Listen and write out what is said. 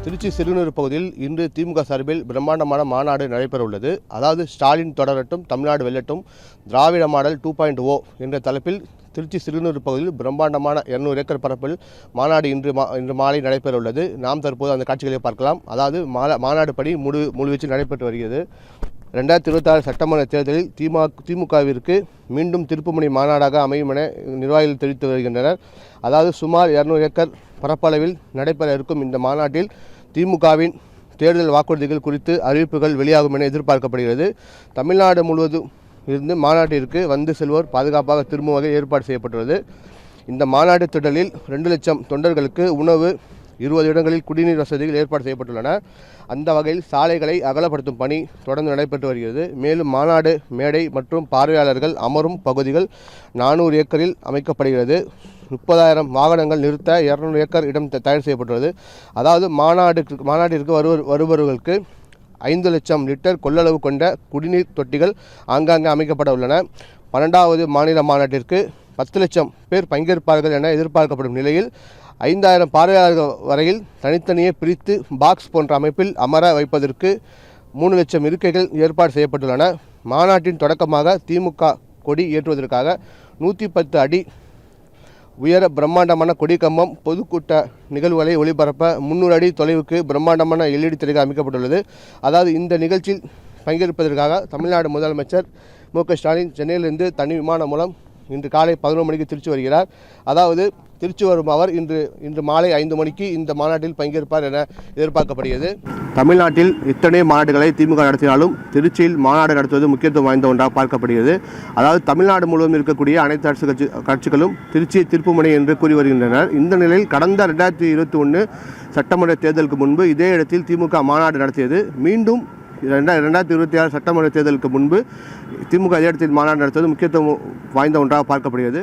திருச்சி சிறுநீர் பகுதியில் இன்று திமுக சார்பில் பிரம்மாண்டமான மாநாடு நடைபெற உள்ளது. அதாவது ஸ்டாலின் தொடரட்டும், தமிழ்நாடு வெல்லட்டும், திராவிட மாடல் 2.0 என்ற தலைப்பில் திருச்சி சிறுநீர் பகுதியில் பிரம்மாண்டமான 200 ஏக்கர் பரப்பில் மாநாடு இன்று மாலை நடைபெற உள்ளது. நாம் தற்போது அந்த காட்சிகளை பார்க்கலாம். அதாவது மாநாடு பணி முழுவீச்சில் நடைபெற்று வருகிறது. 2026 சட்டமன்ற தேர்தலில் திமுகவிற்கு மீண்டும் திருப்புமுனை மாநாடாக அமையும் என நிர்வாகிகள் தெரிவித்து வருகின்றனர். அதாவது சுமார் 200 ஏக்கர் பரப்பளவில் நடைபெற இருக்கும் இந்த மாநாட்டில் திமுகவின் தேர்தல் வாக்குறுதிகள் குறித்து அறிவிப்புகள் வெளியாகும் என எதிர்பார்க்கப்படுகிறது. தமிழ்நாடு முழுவதும் இருந்து மாநாட்டிற்கு வந்து செல்வோர் பாதுகாப்பாக திரும்பும் வகை ஏற்பாடு செய்யப்பட்டுள்ளது. இந்த மாநாட்டு திடலில் 2 லட்சம் தொண்டர்களுக்கு உணவு, 20 இடங்களில் குடிநீர் வசதிகள் ஏற்பாடு செய்யப்பட்டுள்ளன. அந்த வகையில் சாலைகளை அகலப்படுத்தும் பணி தொடர்ந்து நடைபெற்று வருகிறது. மேலும் மாநாடு மேடை மற்றும் பார்வையாளர்கள் அமரும் பகுதிகள் 400 ஏக்கரில் அமைக்கப்படுகிறது. 30,000 வாகனங்கள் நிறுத்த 200 ஏக்கர் இடம் தயார் செய்யப்பட்டுள்ளது. அதாவது மாநாட்டிற்கு வருபவர்களுக்கு 5 லட்சம் லிட்டர் கொள்ளளவு கொண்ட குடிநீர் தொட்டிகள் ஆங்காங்கே அமைக்கப்பட உள்ளன. 12வது மாநில மாநாட்டிற்கு 10 லட்சம் பேர் பங்கேற்பார்கள் என எதிர்பார்க்கப்படும் நிலையில் 5,000 பார்வையாளர்கள் வரையில் தனித்தனியே பிரித்து பாக்ஸ் போன்ற அமைப்பில் அமர வைப்பதற்கு 3 லட்சம் இருக்கைகள் ஏற்பாடு செய்யப்பட்டுள்ளன. மாநாட்டின் தொடக்கமாக திமுக கொடி ஏற்றுவதற்காக 110 அடி உயர பிரம்மாண்டமான கொடி கம்பம், பொதுக்கூட்ட நிகழ்வுகளை ஒளிபரப்ப 300 அடி தொலைவுக்கு பிரம்மாண்டமான LED திரைகள் அமைக்கப்பட்டுள்ளது. அதாவது இந்த நிகழ்ச்சியில் பங்கேற்பதற்காக தமிழ்நாடு முதலமைச்சர் மு.க.ஸ்டாலின் சென்னையிலிருந்து தனி விமானம் மூலம் இன்று காலை 11 மணிக்கு திருச்சி வருகிறார். அதாவது திருச்சி வரும் அவர் இன்று மாலை 5 மணிக்கு இந்த மாநாட்டில் பங்கேற்பார் என எதிர்பார்க்கப்படுகிறது. தமிழ்நாட்டில் இத்தனை மாநாடுகளை திமுக நடத்தினாலும் திருச்சியில் மாநாடு நடத்துவது முக்கியத்துவம் வாய்ந்த ஒன்றாக பார்க்கப்படுகிறது. அதாவது தமிழ்நாடு முழுவதும் இருக்கக்கூடிய அனைத்து அரசு கட்சிகளும் திருச்சி திருப்புமுனை என்று கூறி வருகின்றனர். இந்த நிலையில் கடந்த 2021 சட்டமன்ற தேர்தலுக்கு முன்பு இதே இடத்தில் திமுக மாநாடு நடத்தியது. மீண்டும் 2026 சட்டமன்ற தேர்தலுக்கு முன்பு திமுக இதே இடத்தில் மாநாடு நடத்துவது முக்கியத்துவம் வாய்ந்த ஒன்றாக பார்க்கப்படுகிறது.